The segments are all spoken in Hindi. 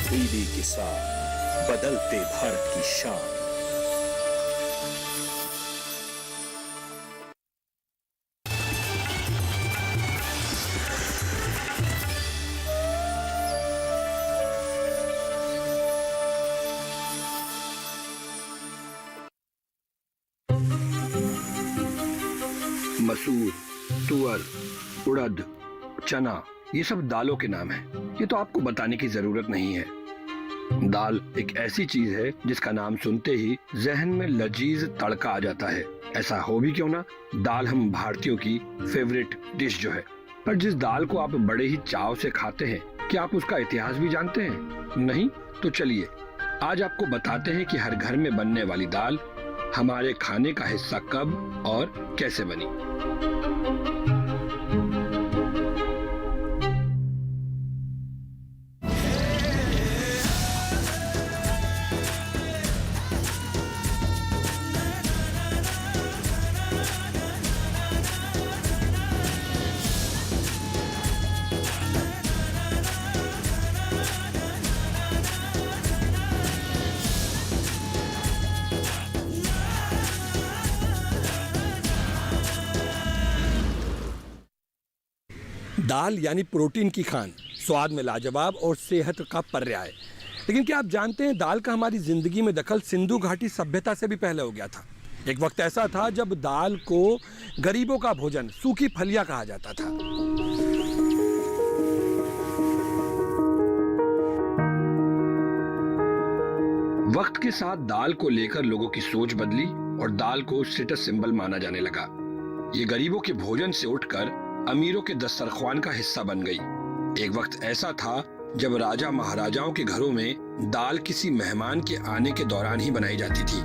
तब्दीली के साथ बदलते भारत की शान। मसूर, तुअर, उड़द, चना, ये सब दालों के नाम हैं। ये तो आपको बताने की जरूरत नहीं है। दाल एक ऐसी चीज है जिसका नाम सुनते ही जहन में लजीज तड़का आ जाता है। ऐसा हो भी क्यों ना, दाल हम भारतीयों की फेवरेट डिश जो है। पर जिस दाल को आप बड़े ही चाव से खाते हैं, क्या आप उसका इतिहास भी जानते हैं? नहीं? तो चलिए आज आपको बताते हैं कि हर घर में बनने वाली दाल हमारे खाने का हिस्सा कब और कैसे बनी। दाल यानी प्रोटीन की खान, स्वाद में लाजवाब और सेहत का पर्याय। लेकिन क्या आप जानते हैं, दाल का हमारी जिंदगी में दखल सिंधु घाटी सभ्यता से भी पहले हो गया था। एक वक्त ऐसा था जब दाल को गरीबों का भोजन, सूखी फलियां कहा जाता था। वक्त के साथ दाल को लेकर लोगों की सोच बदली और दाल को स्टेटस सिंबल माना जाने लगा। ये गरीबों के भोजन से उठकर अमीरों के दस्तरख्वान का हिस्सा बन गई। एक वक्त ऐसा था जब राजा महाराजाओं के घरों में दाल किसी मेहमान के आने के दौरान ही बनाई जाती थी।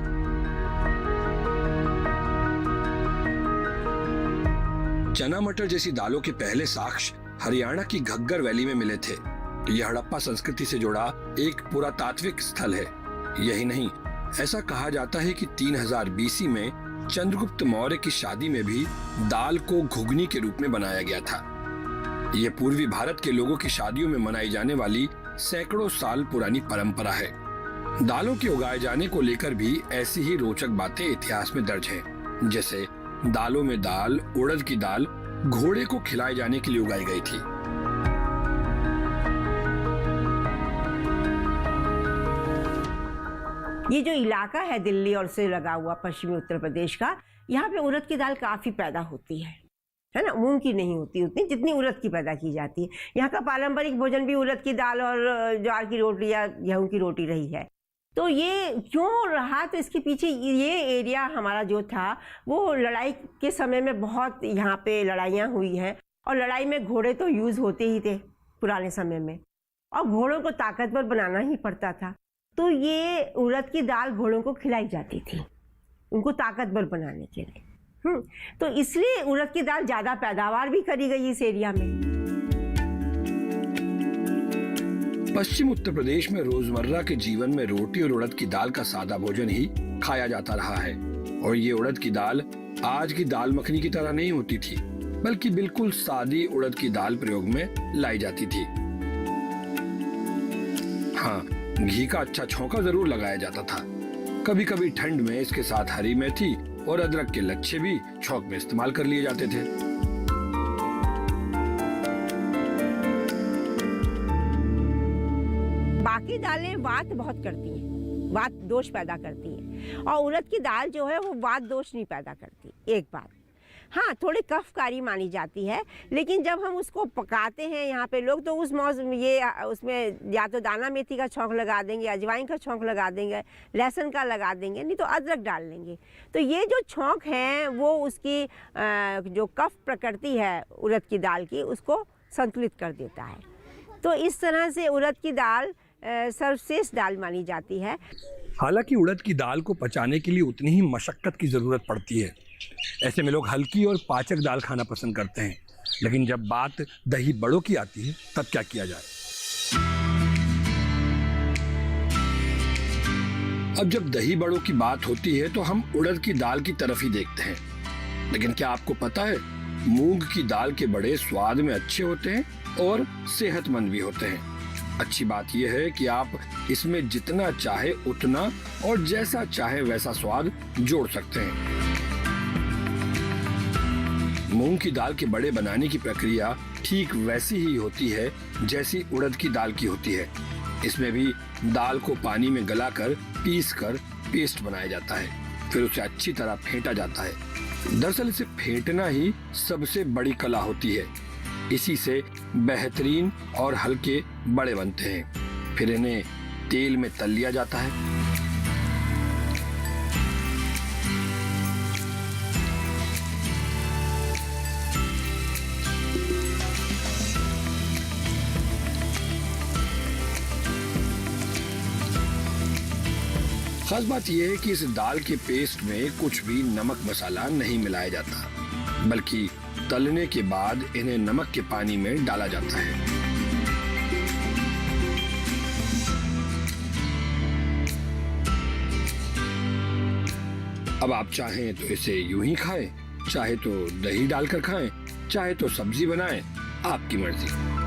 चना मटर जैसी दालों के पहले साक्ष्य हरियाणा की घग्गर वैली में मिले थे। यह हड़प्पा संस्कृति से जुड़ा एक पुरातात्विक स्थल है। यही नहीं, ऐसा कहा जाता है कि 3000 बीसी में चंद्रगुप्त मौर्य की शादी में भी दाल को घुगनी के रूप में बनाया गया था। ये पूर्वी भारत के लोगों की शादियों में मनाई जाने वाली सैकड़ों साल पुरानी परंपरा है। दालों के उगाए जाने को लेकर भी ऐसी ही रोचक बातें इतिहास में दर्ज हैं। जैसे दालों में दाल, उड़द की दाल घोड़े को खिलाए जाने के लिए उगाई गई थी। ये जो इलाका है दिल्ली और से लगा हुआ पश्चिमी उत्तर प्रदेश का, यहाँ पे उड़द की दाल काफ़ी पैदा होती है ना। मूंग की नहीं होती उतनी जितनी उड़द की पैदा की जाती है। यहाँ का पारंपरिक भोजन भी उड़द की दाल और ज्वार की रोटी या गेहूं की रोटी रही है। तो ये क्यों रहा, तो इसके पीछे ये एरिया हमारा जो था वो लड़ाई के समय में बहुत यहाँ पे लड़ाइयाँ हुई हैं, और लड़ाई में घोड़े तो यूज़ होते ही थे पुराने समय में, और घोड़ों को ताकतवर बनाना ही पड़ता था। तो ये उड़द की दाल घोड़ों को खिलाई जाती थी उनको ताकतवर बनाने के लिए। तो इसलिए उड़द की दाल ज़्यादा पैदावार भी करी गई इस एरिया में। पश्चिम उत्तर प्रदेश में रोजमर्रा के जीवन में रोटी और उड़द की दाल का सादा भोजन ही खाया जाता रहा है। और ये उड़द की दाल आज की दाल मखनी की तरह नहीं होती थी, बल्कि बिल्कुल सादी उड़द की दाल प्रयोग में लाई जाती थी। हाँ, घी का अच्छा छौंका जरूर लगाया जाता था। कभी कभी ठंड में इसके साथ हरी मेथी और अदरक के लच्छे भी छौंक में इस्तेमाल कर लिए जाते थे। बाकी दालें वात बहुत करती हैं, वात दोष पैदा करती हैं, और उड़द की दाल जो है वो वात दोष नहीं पैदा करती। एक बात, हाँ थोड़ी कफकारी मानी जाती है, लेकिन जब हम उसको पकाते हैं यहाँ पे लोग, तो उस मौसम उसमें या तो दाना मेथी का छौंक लगा देंगे, अजवाइन का छौंक लगा देंगे, लहसुन का लगा देंगे, नहीं तो अदरक डाल लेंगे। तो ये जो छौंक हैं वो उसकी जो कफ प्रकृति है उड़द की दाल की, उसको संतुलित कर देता है। तो इस तरह से उड़द की दाल सर्वश्रेष्ठ दाल मानी जाती है। हालांकि उड़द की दाल को पचाने के लिए उतनी ही मशक्कत की ज़रूरत पड़ती है। ऐसे में लोग हल्की और पाचक दाल खाना पसंद करते हैं। लेकिन जब बात दही बड़ों की आती है, तब क्या किया जाए? अब जब दही बड़ों की बात होती है तो हम उड़द की दाल की तरफ ही देखते हैं। लेकिन क्या आपको पता है, मूंग की दाल के बड़े स्वाद में अच्छे होते हैं और सेहतमंद भी होते हैं। अच्छी बात यह है कि आप इसमें जितना चाहे उतना और जैसा चाहे वैसा स्वाद जोड़ सकते हैं। मूंग की दाल के बड़े बनाने की प्रक्रिया ठीक वैसी ही होती है जैसी उड़द की दाल की होती है। इसमें भी दाल को पानी में गलाकर पीसकर पेस्ट बनाया जाता है, फिर उसे अच्छी तरह फेंटा जाता है। दरअसल इसे फेंटना ही सबसे बड़ी कला होती है। इसी से बेहतरीन और हल्के बड़े बनते हैं। फिर इन्हें तेल में तल लिया जाता है। खास बात यह है कि इस दाल के पेस्ट में कुछ भी नमक मसाला नहीं मिलाया जाता, बल्कि तलने के बाद इन्हें नमक के पानी में डाला जाता है। अब आप चाहें तो इसे यूं ही खाएं, चाहे तो दही डालकर खाएं, चाहे तो सब्जी बनाएं, आपकी मर्जी।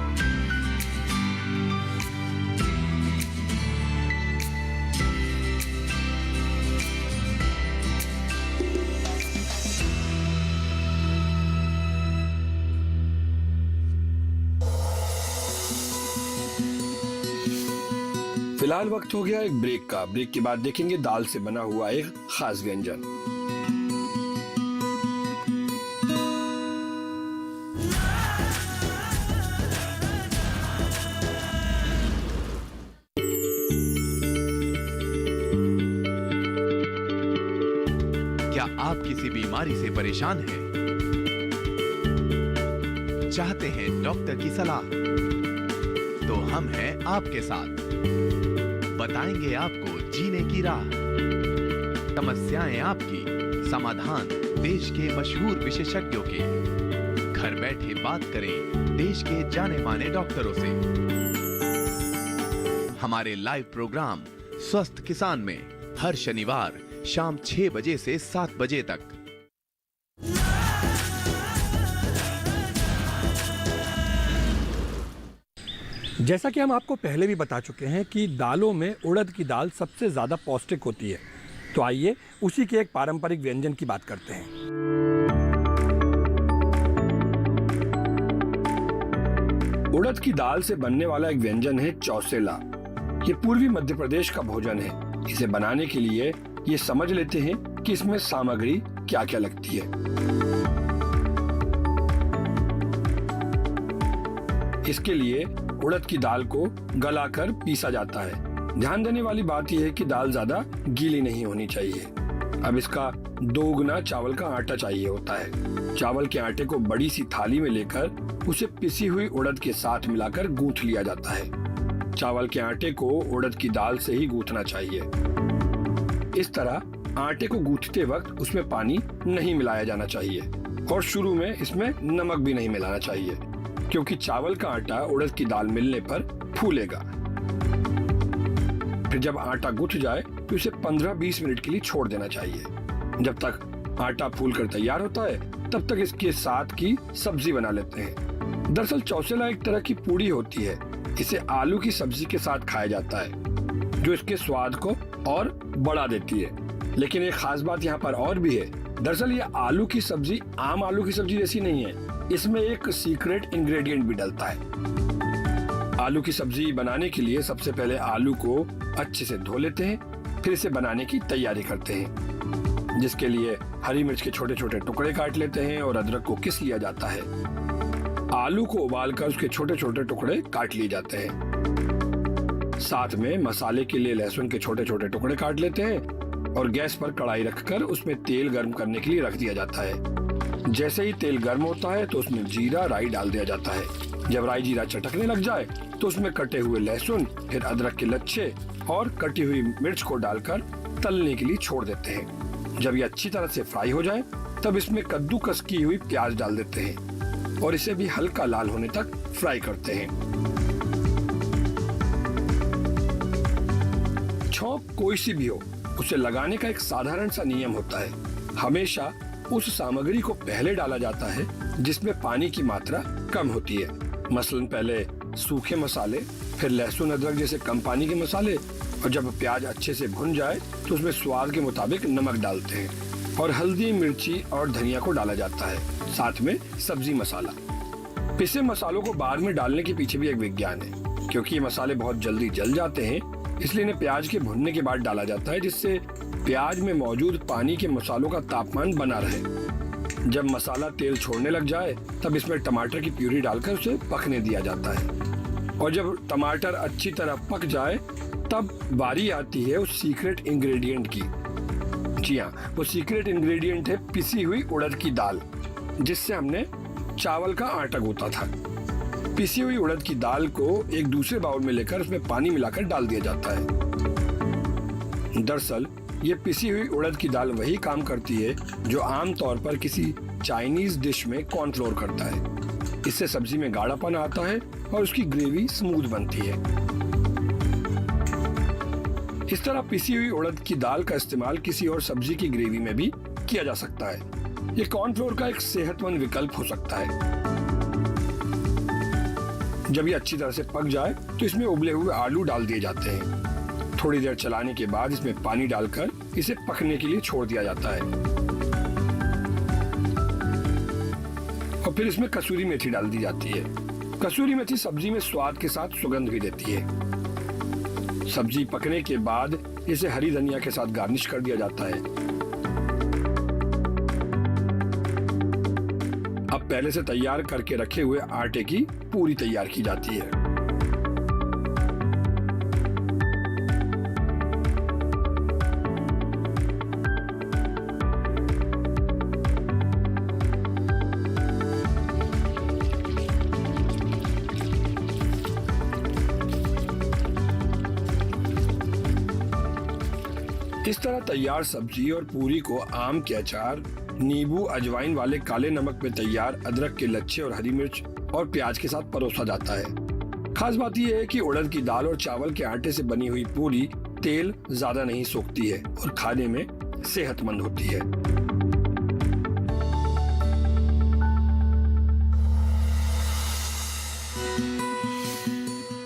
फिलहाल वक्त हो गया एक ब्रेक का। ब्रेक के बाद देखेंगे दाल से बना हुआ एक खास व्यंजन। क्या आप किसी बीमारी से परेशान हैं? चाहते हैं डॉक्टर की सलाह? तो हम हैं आपके साथ। बताएंगे आपको जीने की राह। समस्याएं आपकी, समाधान देश के मशहूर विशेषज्ञों के। घर बैठे बात करें देश के जाने माने डॉक्टरों से। हमारे लाइव प्रोग्राम स्वस्थ किसान में हर शनिवार शाम 6 बजे से 7 बजे तक। जैसा कि हम आपको पहले भी बता चुके हैं कि दालों में उड़द की दाल सबसे ज़्यादा पौष्टिक होती है। तो आइए उसी के एक पारंपरिक व्यंजन की बात करते हैं। उड़द की दाल से बनने वाला एक व्यंजन है चौसेला। ये पूर्वी मध्य प्रदेश का भोजन है। इसे बनाने के लिए ये समझ लेते हैं कि इसमें सामग्री क्या क्या लगती है। इसके लिए उड़द की दाल को गलाकर पीसा जाता है। ध्यान देने वाली बात यह है कि दाल ज्यादा गीली नहीं होनी चाहिए। अब इसका 2 गुना चावल का आटा चाहिए होता है। चावल के आटे को बड़ी सी थाली में लेकर उसे पिसी हुई उड़द के साथ मिलाकर गूंथ लिया जाता है। चावल के आटे को उड़द की दाल से ही गूंथना चाहिए। इस तरह आटे को गूंथते वक्त उसमें पानी नहीं मिलाया जाना चाहिए और शुरू में इसमें नमक भी नहीं मिलाना चाहिए, क्योंकि चावल का आटा उड़द की दाल मिलने पर फूलेगा। फिर जब आटा गुथ जाए तो इसे 15-20 मिनट के लिए छोड़ देना चाहिए। जब तक आटा फूलकर तैयार होता है तब तक इसके साथ की सब्जी बना लेते हैं। दरअसल चौसेला एक तरह की पूड़ी होती है। इसे आलू की सब्जी के साथ खाया जाता है, जो इसके स्वाद को और बढ़ा देती है। लेकिन एक खास बात यहाँ पर और भी है। दरअसल ये आलू की सब्जी आम आलू की सब्जी जैसी नहीं है। इसमें एक सीक्रेट इंग्रेडिएंट भी डलता है। आलू की सब्जी बनाने के लिए सबसे पहले आलू को अच्छे से धो लेते हैं, फिर इसे बनाने की तैयारी करते हैं, जिसके लिए हरी मिर्च के छोटे छोटे टुकड़े काट लेते हैं और अदरक को किस लिया जाता है। आलू को उबालकर उसके छोटे छोटे टुकड़े काट लिए जाते हैं। साथ में मसाले के लिए लहसुन के छोटे छोटे टुकड़े काट लेते हैं और गैस पर कढ़ाई रखकर उसमें तेल गर्म करने के लिए रख दिया जाता है। जैसे ही तेल गर्म होता है तो उसमें जीरा राई डाल दिया जाता है। जब राई जीरा चटकने लग जाए तो उसमें कटे हुए लहसुन, फिर अदरक के लच्छे और कटी हुई मिर्च को डालकर तलने के लिए छोड़ देते हैं। जब ये अच्छी तरह से फ्राई हो जाए तब इसमें कद्दूकस की हुई प्याज डाल देते हैं और इसे भी हल्का लाल होने तक फ्राई करते हैं। छौंक कोई सी भी हो, उसे लगाने का एक साधारण सा नियम होता है। हमेशा उस सामग्री को पहले डाला जाता है जिसमें पानी की मात्रा कम होती है। मसलन पहले सूखे मसाले फिर लहसुन अदरक जैसे कम पानी के मसाले, और जब प्याज अच्छे से भुन जाए तो उसमें स्वाद के मुताबिक नमक डालते हैं और हल्दी, मिर्ची और धनिया को डाला जाता है, साथ में सब्जी मसाला। पिसे मसालों को बाद में डालने के पीछे भी एक विज्ञान है, क्योंकि ये मसाले बहुत जल्दी जल जाते हैं, इसलिए इन्हें प्याज के भुनने के बाद डाला जाता है, जिससे प्याज में मौजूद पानी के मसालों का तापमान बना रहे। जब मसाला तेल छोड़ने लग जाए तब इसमें टमाटर की प्यूरी डालकर उसे पकने दिया जाता है, और जब टमाटर अच्छी तरह पक जाए तब बारी आती है उस सीक्रेट इंग्रेडिएंट की। जी हाँ, वो सीक्रेट इंग्रेडिएंट है पिसी हुई उड़द की दाल, जिससे हमने चावल का आटा गूंथा था। पिसी हुई उड़द की दाल को एक दूसरे बाउल में लेकर उसमें पानी मिलाकर डाल दिया जाता है। दरअसल ये पिसी हुई उड़द की दाल वही काम करती है जो आमतौर पर किसी चाइनीज डिश में कॉर्नफ्लोर करता है। इससे सब्जी में गाढ़ापन आता है और उसकी ग्रेवी स्मूथ बनती है। इस तरह पिसी हुई उड़द की दाल का इस्तेमाल किसी और सब्जी की ग्रेवी में भी किया जा सकता है। ये कॉर्नफ्लोर का एक सेहतमंद विकल्प हो सकता है। जब ये अच्छी तरह से पक जाए तो इसमें उबले हुए आलू डाल दिए जाते हैं। थोड़ी देर चलाने के बाद इसमें पानी डालकर इसे पकने के लिए छोड़ दिया जाता है, और फिर इसमें कसूरी मेथी डाल दी जाती है। कसूरी मेथी सब्जी में स्वाद के साथ सुगंध भी देती है। सब्जी पकने के बाद इसे हरी धनिया के साथ गार्निश कर दिया जाता है। अब पहले से तैयार करके रखे हुए आटे की पूरी तैयार की जाती है। इस तरह तैयार सब्जी और पूरी को आम के अचार, नींबू, अजवाइन वाले काले नमक में तैयार अदरक के लच्छे और हरी मिर्च और प्याज के साथ परोसा जाता है। खास बात यह है कि उड़द की दाल और चावल के आटे से बनी हुई पूरी तेल ज्यादा नहीं सोखती है और खाने में सेहतमंद होती है।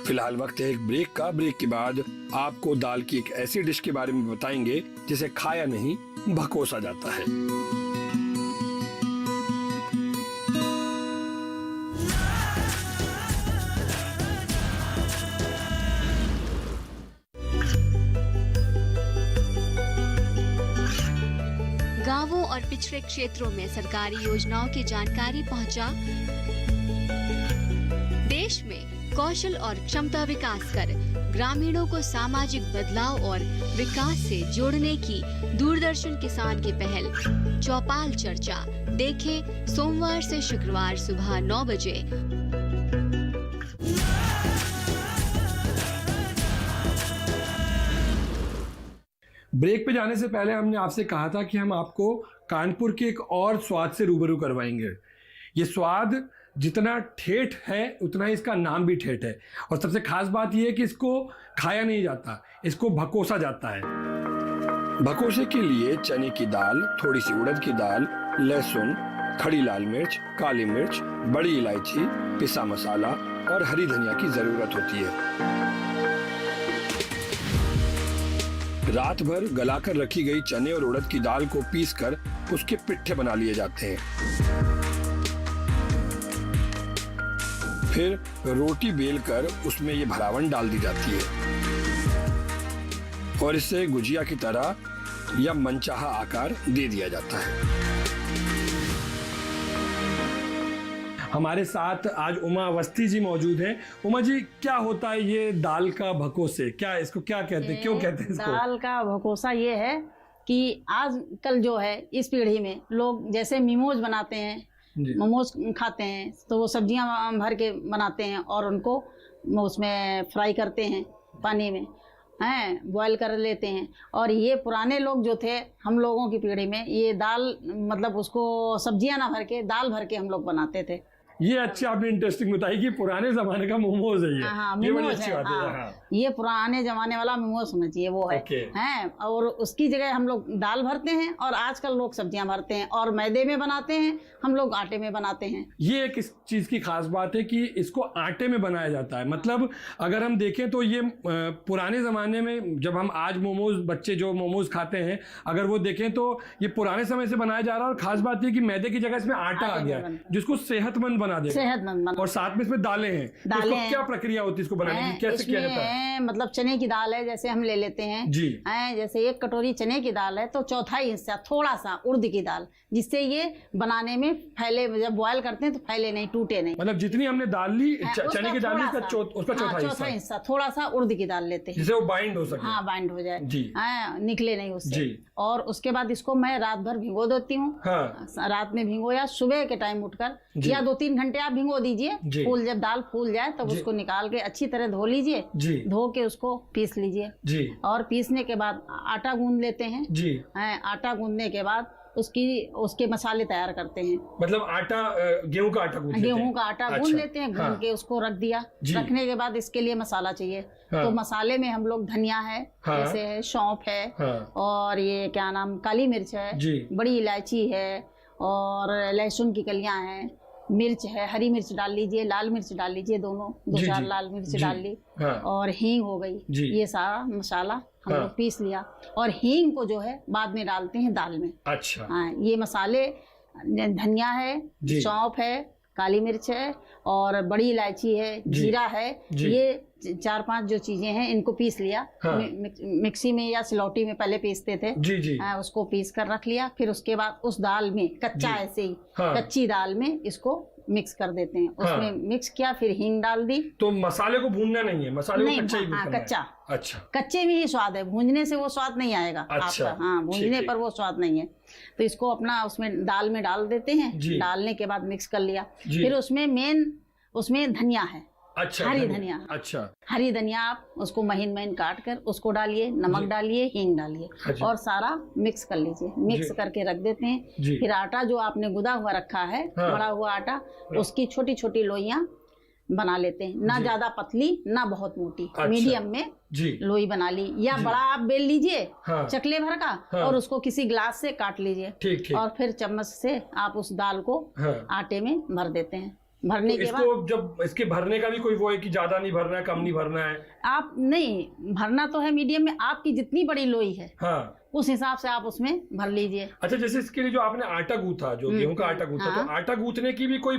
फिलहाल वक्त है एक ब्रेक का। ब्रेक के बाद आपको दाल की एक ऐसी डिश के बारे में बताएंगे जिसे खाया नहीं भकोसा जाता है। गांवों और पिछड़े क्षेत्रों में सरकारी योजनाओं की जानकारी पहुंचा। देश में कौशल और क्षमता विकास कर ग्रामीणों को सामाजिक बदलाव और विकास से जोड़ने की दूरदर्शन किसान की पहल चौपाल चर्चा देखें सोमवार से शुक्रवार सुबह 9 बजे। ब्रेक पे जाने से पहले हमने आपसे कहा था कि हम आपको कानपुर के एक और स्वाद से रूबरू करवाएंगे। ये स्वाद जितना ठेठ है उतना ही इसका नाम भी ठेठ है, और सबसे खास बात यह है कि इसको खाया नहीं जाता, इसको भकोसा जाता है। भकोसे के लिए चने की दाल, थोड़ी सी उड़द की दाल, लहसुन, खड़ी लाल मिर्च, काली मिर्च, बड़ी इलायची, पिसा मसाला और हरी धनिया की जरूरत होती है। रात भर गलाकर रखी गई चने और उड़द की दाल को पीसकर उसके पिट्ठे बना लिए जाते हैं। फिर रोटी बेलकर उसमें ये भरावन डाल दी जाती है और इसे गुजिया की तरह या मनचाहा आकार दे दिया जाता है। हमारे साथ आज उमा अवस्थी जी मौजूद हैं। उमा जी, क्या होता है ये दाल का भकोसे? क्या इसको क्या कहते हैं, क्यों कहते हैं इसको? दाल का भकोसा ये है कि आजकल जो है इस पीढ़ी में लोग जैसे मोमोज बनाते हैं, मोमोज खाते हैं, तो वो सब्जियां भर के बनाते हैं और उनको उसमें फ्राई करते हैं, पानी में बॉयल कर लेते हैं। और ये पुराने लोग जो थे, हम लोगों की पीढ़ी में, ये दाल मतलब उसको सब्जियां ना भर के दाल भर के हम लोग बनाते थे। ये अच्छी आपने इंटरेस्टिंग बताई कि पुराने जमाने का मोमोज है ये। हाँ, ये बड़ी मोमोज अच्छी है, बात है। हाँ। हाँ। ये पुराने जमाने वाला मोमोज होना चाहिए, वो है। ओके। हैं, और उसकी जगह हम लोग दाल भरते हैं, और आजकल लोग सब्जियां भरते हैं, और मैदे में बनाते हैं, हम लोग आटे में बनाते हैं। ये एक इस चीज की खास बात है कि इसको आटे में बनाया जाता है। मतलब अगर हम देखें तो ये पुराने जमाने में जब हम आज मोमोज, बच्चे जो मोमोज खाते हैं, अगर वो देखें तो ये पुराने समय से बनाया जा रहा है। और खास बात ये कि मैदे की जगह इसमें आटा आ गया है जिसको सेहतमंद बना देगा। सेहतमंद बना। और साथ में इसमें दालें हैं। दालें इसको हैं। क्या प्रक्रिया होती है इसको बनाने की, कैसे किया जाता है? मतलब चने की दाल है, जैसे हम ले लेते हैं जी। जैसे 1 कटोरी चने की दाल है तो चौथाई हिस्सा थोड़ा सा उड़द की दाल, जिससे ये बनाने में फैले, जब बॉयल करते हैं तो फैले नहीं, टूटे नहीं। मतलब जितनी हमने दाल ली, चने की दाल ली, उसका चौथा हिस्सा थोड़ा सा उड़द की दाल लेते हैं, जिससे वो बाइंड हो सके। हाँ, बाइंड हो जाए जी। निकले नहीं उससे। जी। और उसके बाद इसको मैं रात भर भिगो देती हूँ। हाँ। रात में भिगो या सुबह के टाइम उठकर, या 2-3 घंटे आप भिगो दीजिए। फूल, जब दाल फूल जाए तब उसको निकाल के अच्छी तरह धो लीजिए। धो के उसको पीस लीजिए जी। और पीसने के बाद आटा गूंद लेते हैं जी। आटा गूंदने के बाद उसके मसाले तैयार करते हैं। मतलब आटा, गेहूं का आटा गूंद लेते हैं। गेहूं का आटा गूंद लेते हैं, गूंद के उसको रख दिया। रखने के बाद इसके लिए मसाला चाहिए। तो मसाले में हम लोग धनिया है, जैसे है, सौंफ है, और ये क्या नाम, काली मिर्च है, बड़ी इलायची है, और लहसुन की कलियां हैं, मिर्च है, हरी मिर्च डाल लीजिए, लाल मिर्च डाल लीजिए, दोनों 2-4 लाल मिर्च डाल ली, और हींग हो गई। ये सारा मसाला हम लोग पीस लिया, और हींग को जो है बाद में डालते हैं दाल में। अच्छा। हाँ, ये मसाले, धनिया है, सौंफ है, काली मिर्च है, और बड़ी इलायची है, जीरा है, ये 4-5 जो चीजें हैं इनको पीस लिया। मिक्सी में या सिलौटी में पहले पीसते थे। उसको पीस कर रख लिया। फिर उसके बाद उस दाल में कच्चा, ऐसे ही कच्ची दाल में इसको मिक्स कर देते हैं। उसमें मिक्स किया, फिर हींग डाल दी। तो मसाले को भूनना नहीं है, मसाले को कच्चा ही भूनना है। कच्चा। अच्छा। कच्चे में ही स्वाद है, भूनने से वो स्वाद नहीं आएगा। अच्छा। आपका, हाँ, भूनने पर वो स्वाद नहीं है। तो इसको अपना उसमें दाल में डाल देते हैं। डालने के बाद मिक्स कर लिया। फिर उसमें धनिया है। अच्छा। हरी धनिया। अच्छा। हरी धनिया आप उसको महीन महीन काट कर उसको डालिए, नमक डालिए, हींग डालिए, और सारा मिक्स कर लीजिए। मिक्स करके रख देते हैं। फिर आटा जो आपने गुदा हुआ रखा है, बड़ा हुआ आटा, उसकी छोटी छोटी लोइयां बना लेते हैं। ना ज्यादा पतली, ना बहुत मोटी, मीडियम में लोई बना ली। या बड़ा आप बेल लीजिए चकले भर का, और उसको किसी ग्लास से काट लीजिए। और फिर चम्मच से आप उस दाल को आटे में भर देते हैं। भरने के बाद जब इसके भरने का भी कोई वो है कि ज्यादा नहीं भरना है, कम नहीं भरना है? आप नहीं भरना तो है मीडियम में। आपकी जितनी बड़ी लोई है, उस हिसाब से आप उसमें भर लीजिए। अच्छा, जैसे इसके लिए जो आपने आटा गूथा, जो गेहूं का आटा गूथा, तो आटा गूथने की भी कोई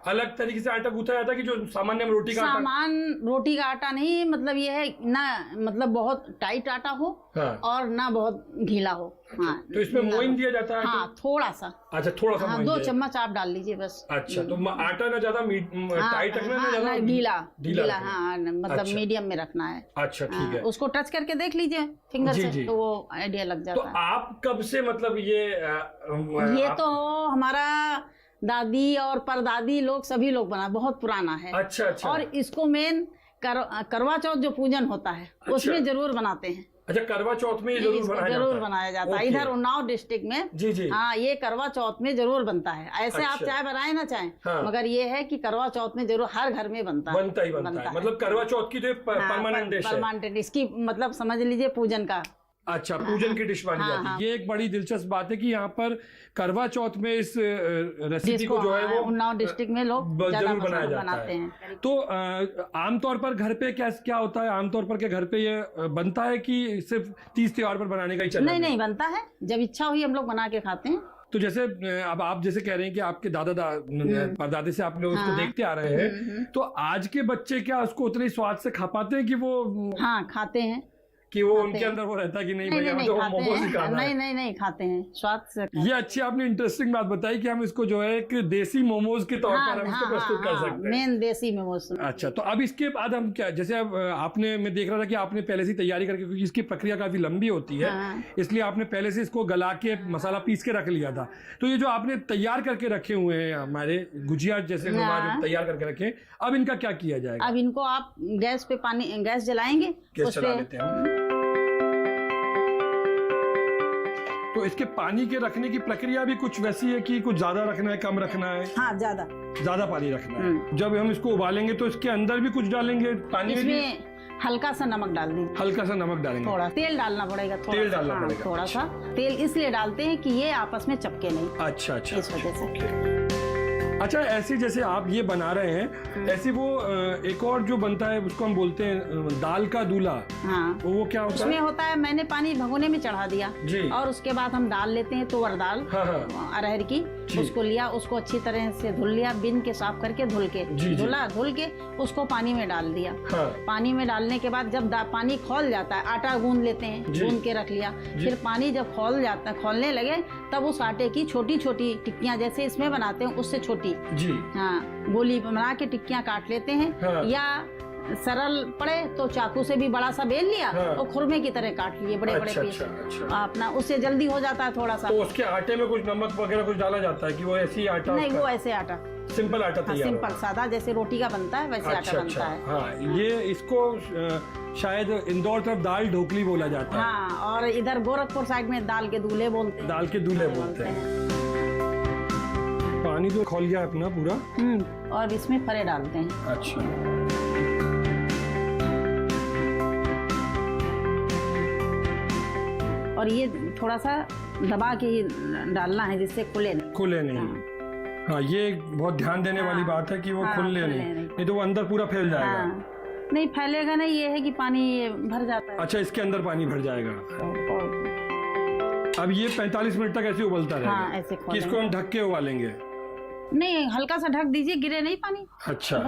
अलग तरीके से आटा गूथा जाता है कि जो सामान्य रोटी का आटा? रोटी का आटा नहीं, मतलब ये है ना, मतलब बहुत टाइट आटा हो और ना बहुत ढीला हो। हाँ, तो इसमें मोइन दिया जाता है? हाँ, थोड़ा सा। अच्छा, थोड़ा सा। 2 चम्मच आप डाल लीजिए बस। अच्छा, तो आटा ना ज्यादा टाइट रखना है, ना ज्यादा ढीला। हाँ, मतलब मीडियम में रखना है। अच्छा, ठीक है। उसको टच करके देख लीजिए फिंगर से, तो वो आइडिया लग जाता है। तो आप कब से, मतलब ये तो हमारा दादी और परदादी लोग, सभी लोग बना, बहुत पुराना है। अच्छा। और इसको मेन करवा चौथ जो पूजन होता है, उसमें जरूर बनाते हैं। अच्छा, करवा चौथ में जरूर बनाया जाता है। इधर उन्नाव डिस्ट्रिक्ट में हाँ, ये करवा चौथ में जरूर बनता है। ऐसे आप चाहे बनाए ना चाहे, मगर ये है कि करवा चौथ में जरूर हर घर में बनता है। मतलब करवा चौथ की जो परमानेंट डिश है। परमानेंट, इसकी मतलब समझ लीजिए पूजन का। अच्छा, पूजन की डिश मानी जाती है। ये एक बड़ी दिलचस्प बात है कि यहाँ पर करवा चौथ में इस रेसिपी को जो है वो उन्नाव डिस्ट्रिक्ट में लोग जरूर बनाया जाता है। तो आमतौर पर घर पे क्या होता है, आमतौर पर क्या घर पे ये बनता है कि सिर्फ 30 त्योहार पर बनाने का ही चलन? नहीं, बनता है, जब इच्छा हुई हम लोग बना के खाते हैं। तो जैसे अब आप जैसे कह रहे हैं कि आपके परदादे से आप लोग उसको देखते आ रहे हैं, तो आज के बच्चे क्या उसको उतने स्वाद से खा पाते हैं कि वो? हाँ, खाते हैं। कि वो उनके अंदर वो रहता है कि नहीं भैया तो मोमोज ही खाना है। नहीं खाते हैं, स्वाद से। ये अच्छी आपने इंटरेस्टिंग बात बताई कि हम इसको जो है एक देसी मोमोज के तौर पर हम इसको प्रस्तुत कर सकते हैं। मेन देसी मोमोज। अच्छा, तो अब इसके बाद हम क्या, जैसे अब आपने, मैं देख रहा था कि आपने पहले से तैयारी करके, क्योंकि इसकी प्रक्रिया काफी लंबी होती है, इसलिए आपने पहले से इसको गला के मसाला पीस के रख लिया था। तो ये जो आपने तैयार करके रखे हुए हैं हमारे गुजिया जैसे तैयार करके रखे, अब इनका क्या किया जाएगा? अब इनको आप गैस पे गैस जलाएंगे, गैस चला लेते हैं। तो इसके पानी के रखने की प्रक्रिया भी कुछ वैसी है कि कुछ ज्यादा रखना है, कम रखना है? हाँ, ज्यादा पानी रखना है। जब हम इसको उबालेंगे तो इसके अंदर भी कुछ डालेंगे पानी में? इसमें हल्का सा नमक डाल देंगे। हल्का सा नमक डालेंगे। थोड़ा तेल डालना पड़ेगा। तेल डालना पड़ेगा। थोड़ा सा तेल इसलिए डालते हैं कि ये आपस में चिपके नहीं। अच्छा, इस वजह से। अच्छा, ऐसी जैसे आप ये बना रहे हैं, ऐसी वो एक और जो बनता है उसको हम बोलते हैं दाल का दूल्हा। हाँ, वो क्या होता है? उसमें होता है, मैंने पानी भगोने में चढ़ा दिया जी। और उसके बाद हम दाल लेते हैं, तुअर दाल। हाँ। अरहर की, उसको लिया, उसको अच्छी तरह से धुल लिया, बिन के साफ करके धुल के धुल के उसको पानी में डाल दिया। हाँ। पानी में डालने के बाद जब पानी खौल जाता है, आटा गूंद लेते हैं, गूंद के रख लिया। फिर पानी जब खौलने लगे तब उस आटे की छोटी छोटी टिक्कियां, जैसे इसमें बनाते हैं उससे छोटी जी, हाँ, गोली बना के टिक्कियां काट लेते हैं। हाँ। या सरल पड़े तो चाकू से भी बड़ा सा बेल लिया और खुरमे की तरह काट लिए बड़े बड़े पीस। अपना उससे जल्दी हो जाता है थोड़ा सा। तो उसके आटे में कुछ नमक वगैरह कुछ डाला जाता है कि वो ऐसी आटा? नहीं, वो ऐसे आटा, सिंपल आटा तैयार। सिंपल सादा जैसे रोटी का बनता है वैसे आटा बनता है। हाँ, ये इसको शायद इंदौर तरफ दाल ढोकली बोला जाता है। हाँ, और इधर गोरखपुर साइड में दाल के दूल्हे बोलते हैं। दाल के दूल्हे बोलते हैं। पानी तो खौल गया अपना पूरा। और इसमें फरे डालते हैं। अच्छा, और ये थोड़ा सा दबा के ही डालना है जिससे खुले नहीं। हाँ, ये बहुत ध्यान देने वाली बात है कि वो खुले नहीं तो वो अंदर पूरा फैल जाएगा। नहीं फैलेगा नहीं, ये है कि पानी भर जाता है। अच्छा, इसके अंदर पानी भर जाएगा। अब ये 45 मिनट तक ऐसे उबलता रहेगा। हाँ, ऐसे किसको हम ढक के उबालेंगे? नहीं, हल्का सा ढक दीजिए, गिरे नहीं पानी। अच्छा,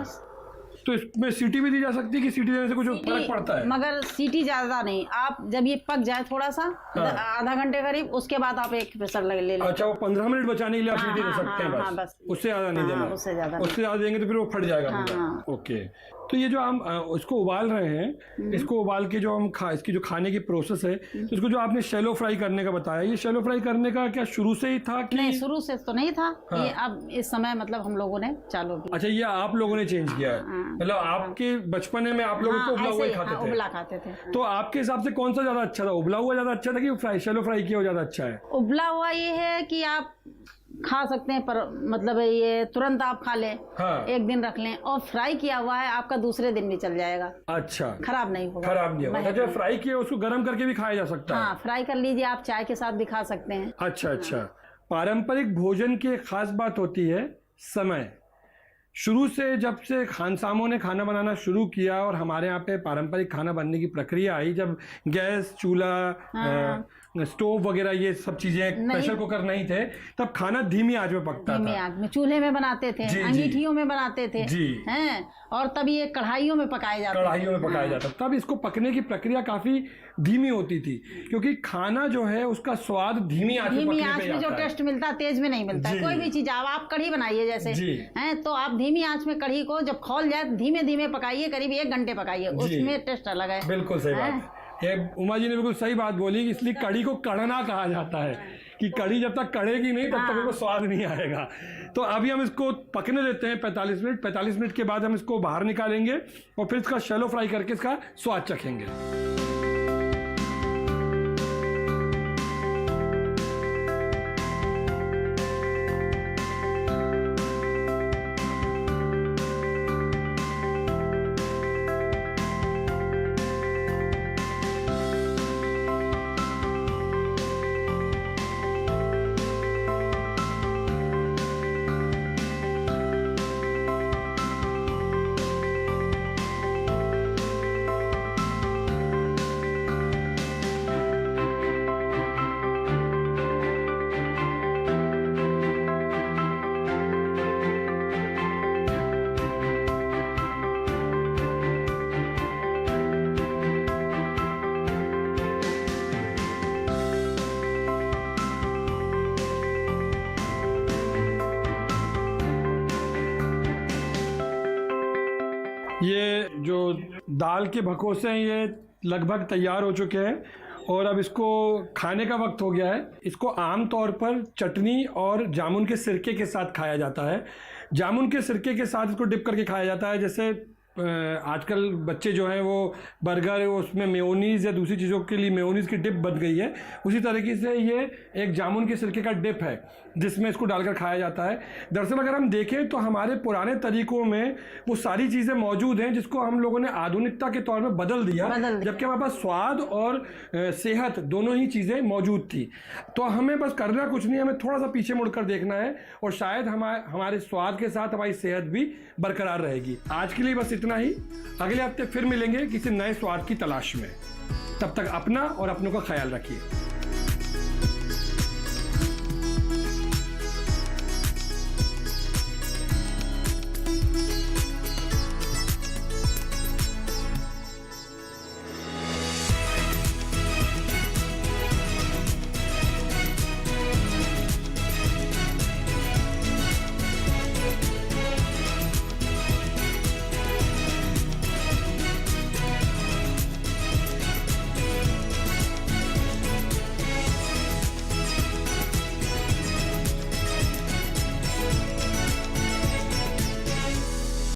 तो इसमें सीटी भी दी जा सकती है कि सीटी देने से कुछ फर्क पड़ता है? मगर सीटी ज्यादा नहीं, आप जब ये पक जाए थोड़ा सा, आधा घंटे करीब, उसके बाद आप एक प्रेशर ले लें। अच्छा, वो 15 मिनट बचाने के लिए आप सीटी दे सकते हैं बस? उससे ज्यादा नहीं देना। उससे ज्यादा देंगे तो फिर वो फट जाएगा। ओके, तो ये जो हम इसको उबाल रहे हैं, इसको उबाल के जो हम इसकी जो खाने की प्रोसेस है, तो इसको जो आपने शैलो फ्राई करने का बताया, ये शैलो फ्राई करने का क्या शुरू से ही था कि? नहीं, शुरू से तो नहीं था। ये अब इस समय मतलब हम लोगों ने चालू किया। अच्छा, ये आप लोगों ने चेंज किया है? मतलब आपके बचपने में आप लोग उसको उबला हुआ ही खाते थे? उबला खाते थे। तो आपके हिसाब से कौन सा ज्यादा अच्छा था? उबला हुआ ज्यादा अच्छा था कि शैलो फ्राई किया हुआ ज्यादा अच्छा है? उबला हुआ ये है कि आप खा सकते हैं, पर मतलब ये तुरंत आप खा लें। हाँ। एक दिन रख लें, और फ्राई किया हुआ है आपका दूसरे दिन भी चल जाएगा। अच्छा, खराब नहीं होगा। खराब नहीं होगा। जब फ्राई किया उसको गर्म करके भी खाया जा सकता है? हाँ, फ्राई कर लीजिए, आप चाय के साथ भी खा सकते हैं। अच्छा। पारंपरिक भोजन की एक खास बात होती है समय। शुरू से जब से खानसामों ने खाना बनाना शुरू किया और हमारे यहाँ पे पारंपरिक खाना बनने की प्रक्रिया आई, जब गैस, चूल्हा, स्टोव वगैरह ये सब चीजें, प्रेशर कुकर नहीं थे, तब खाना धीमी आंच में पकता था। धीमी आंच में चूल्हे में बनाते थे, अंगीठियों में बनाते थे हैं, और तब ये कढ़ाइयों में पकाया जाता। तब इसको पकने की प्रक्रिया काफी धीमी होती थी, क्योंकि खाना जो है उसका स्वाद धीमी आंच में जो टेस्ट मिलता है तेज में नहीं मिलता है। कोई भी चीज आप कढ़ी बनाइए जैसे हैं, तो आप धीमी आंच में कढ़ी को जब खौल जाए धीमे धीमे पकाइए, करीब 1 घंटे पकाइए, उसमें टेस्ट अलग है। बिल्कुल सही बात है। ये उमा जी ने बिल्कुल सही बात बोली, इसलिए कढ़ी को कढ़ना कहा जाता है कि कढ़ी जब तक कढ़ेगी नहीं तब तक उसको स्वाद नहीं आएगा। तो अभी हम इसको पकने देते हैं 45 मिनट। 45 मिनट के बाद हम इसको बाहर निकालेंगे और फिर इसका शैलो फ्राई करके इसका स्वाद चखेंगे। ये जो दाल के भकोसे हैं ये लगभग तैयार हो चुके हैं और अब इसको खाने का वक्त हो गया है। इसको आम तौर पर चटनी और जामुन के सिरके के साथ खाया जाता है। जामुन के सिरके के साथ इसको डिप करके खाया जाता है। जैसे आजकल बच्चे जो हैं वो बर्गर उसमें मेयोनीज़ या दूसरी चीज़ों के लिए मेयोनीज़ की डिप बन गई है, उसी तरीके से ये एक जामुन के सिरके का डिप है जिसमें इसको डालकर खाया जाता है। दरअसल अगर हम देखें तो हमारे पुराने तरीकों में वो सारी चीज़ें मौजूद हैं जिसको हम लोगों ने आधुनिकता के तौर में बदल दिया, जबकि हमारे पास स्वाद और सेहत दोनों ही चीज़ें मौजूद थी। तो हमें बस करना कुछ नहीं, हमें थोड़ा सा पीछे मुड़कर देखना है और शायद हमारे स्वाद के साथ हमारी सेहत भी बरकरार रहेगी। आज के लिए बस इतना ही, अगले हफ्ते फिर मिलेंगे किसी नए स्वाद की तलाश में। तब तक अपना और अपनों का ख्याल रखिए।